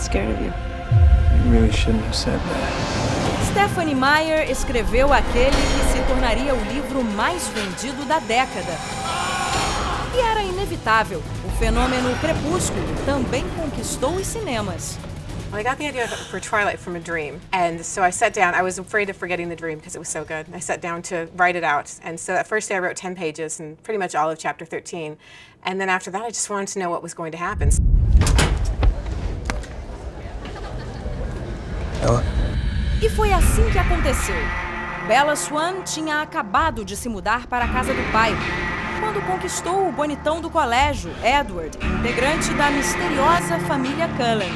scared of you. You really shouldn't have said that. Stephenie Meyer escreveu aquele que se tornaria o livro mais vendido da década. E era inevitável, o fenômeno Crepúsculo também conquistou os cinemas. Well, I got the idea for Twilight from a dream, and so I sat down. I was afraid of forgetting the dream because it was so good. I sat down to write it out, and so that first day I wrote 10 pages and pretty much all of chapter 13. And then after that, I just wanted to know what was going to happen. Ella? E foi assim que aconteceu. Bella Swan tinha acabado de se mudar para a casa do pai, quando conquistou o bonitão do colégio, Edward, integrante da misteriosa família Cullen.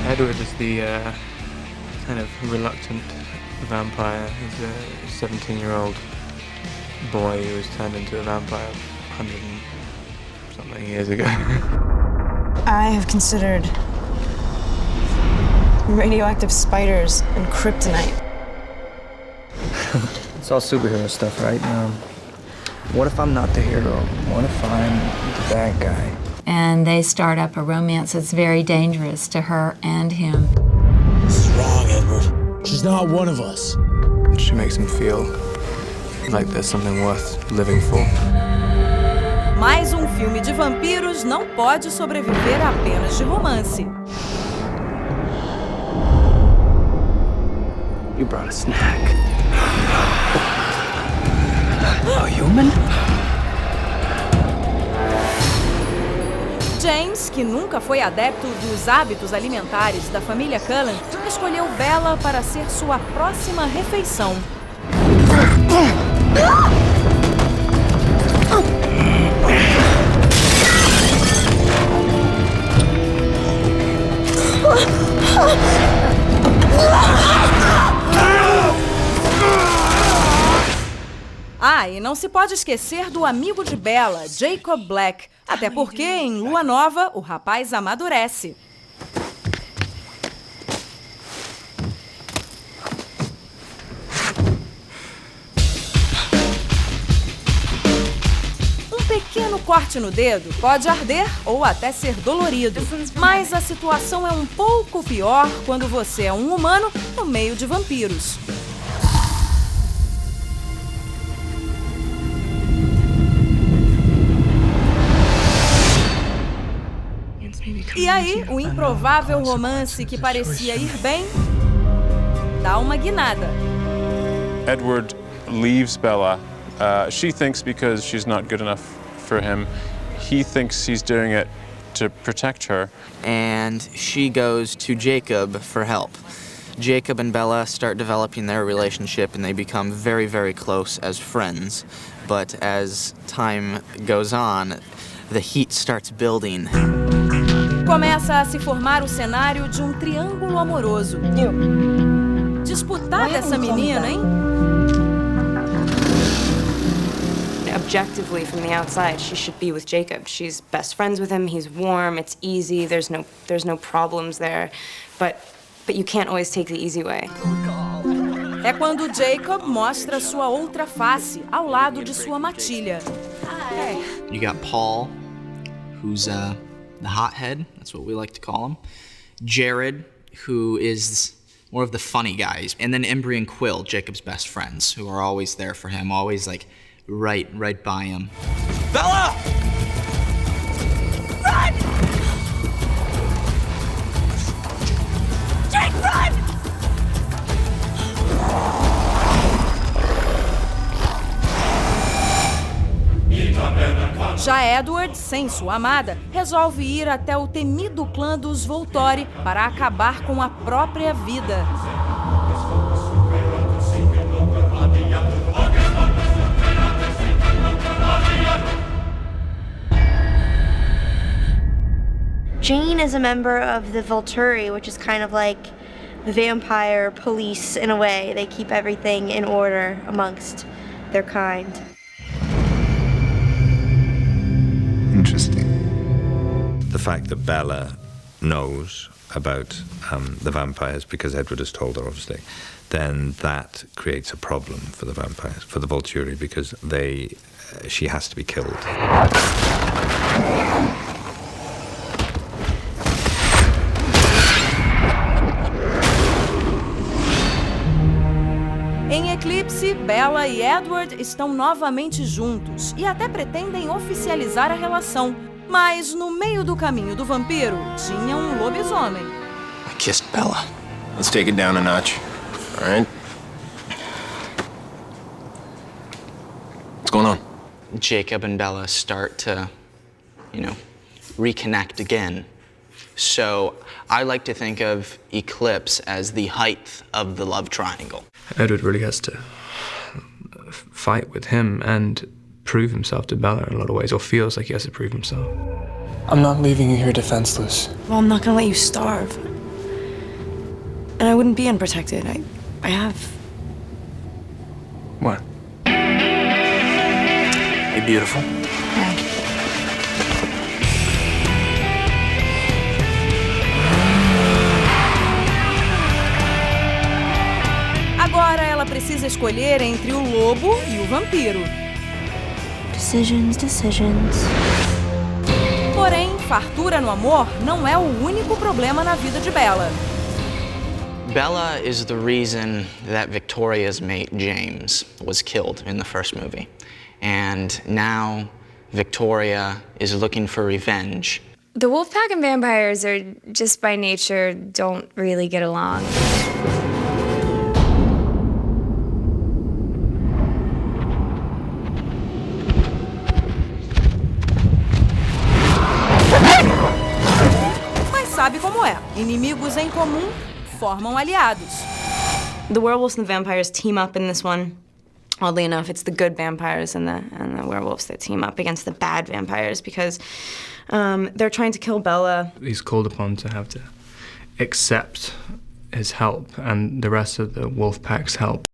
Edward is the kind of reluctant vampire. He's a 17-year-old boy who was turned into a vampire 100 and something years ago. I have considered radioactive spiders and kryptonite. It's all superhero stuff, right? What if I'm not the hero? What if I'm the bad guy? And they start up a romance that's very dangerous to her and him. This is wrong, Edward. She's not one of us. She makes him feel like there's something worth living for. Mas um filme de vampiros não pode sobreviver apenas de romance. You brought a snack. A human? James, que nunca foi adepto dos hábitos alimentares da família Cullen, escolheu Bella para ser sua próxima refeição. Ah, e não se pode esquecer do amigo de Bella, Jacob Black. Até porque, em Lua Nova, o rapaz amadurece. Um pequeno corte no dedo pode arder ou até ser dolorido. Mas a situação é um pouco pior quando você é um humano no meio de vampiros. E aí, o improvável romance que parecia ir bem, dá uma guinada. Edward leaves Bella. She thinks because she's not good enough for him. He thinks he's doing it to protect her. And she goes to Jacob for help. Jacob and Bella start developing their relationship and they become very, very close as friends. But as time goes on, the heat starts building. Começa a se formar o cenário de um triângulo amoroso. Disputada essa menina, hein? Objectively, from the outside, she should be with Jacob. She's best friends with him. He's warm. It's easy. There's no problems there. But you can't always take the easy way. É quando Jacob mostra sua outra face ao lado de sua matilha. You got Paul, who's the hothead, that's what we like to call him. Jared, who is more of the funny guys. And then Embry and Quill, Jacob's best friends, who are always there for him, always like right by him. Bella! Run! Jake, run! Já Edward, sem sua amada, resolve ir até o temido clã dos Volturi para acabar com a própria vida. Jane is a member of the Volturi, which is kind of like the vampire police in a way. They keep everything in order amongst their kind. Interesting. The fact that Bella knows about the vampires, because Edward has told her, obviously, then that creates a problem for the vampires, for the Volturi, because she has to be killed. Em Eclipse, Bella e Edward estão novamente juntos e até pretendem oficializar a relação. Mas no meio do caminho do vampiro, tinha um lobisomem. I kissed Bella. Let's take it down a notch. All right? What's going on? Jacob and Bella start to, reconnect again. So I like to think of Eclipse as the height of the love triangle. Edward really has to fight with him and prove himself to Bella in a lot of ways, or feels like he has to prove himself. I'm not leaving you here defenseless. Well, I'm not gonna let you starve. And I wouldn't be unprotected. I have. What? Hey, beautiful. Hi. Agora ela precisa escolher entre o lobo e o vampiro. Decisions. Porém, fartura no amor não é o único problema na vida de Bella. Bella is the reason that Victoria's mate, James, was killed in the first movie. And now Victoria is looking for revenge. The Wolfpack and vampires are just by nature don't really get along. Sabe como é? Inimigos em comum formam aliados. The werewolves and the vampires team up in this one. Oddly enough, it's the good vampires and the werewolves that team up against the bad vampires because they're trying to kill Bella. He's called upon to have to accept his help and the rest of the wolf pack's help.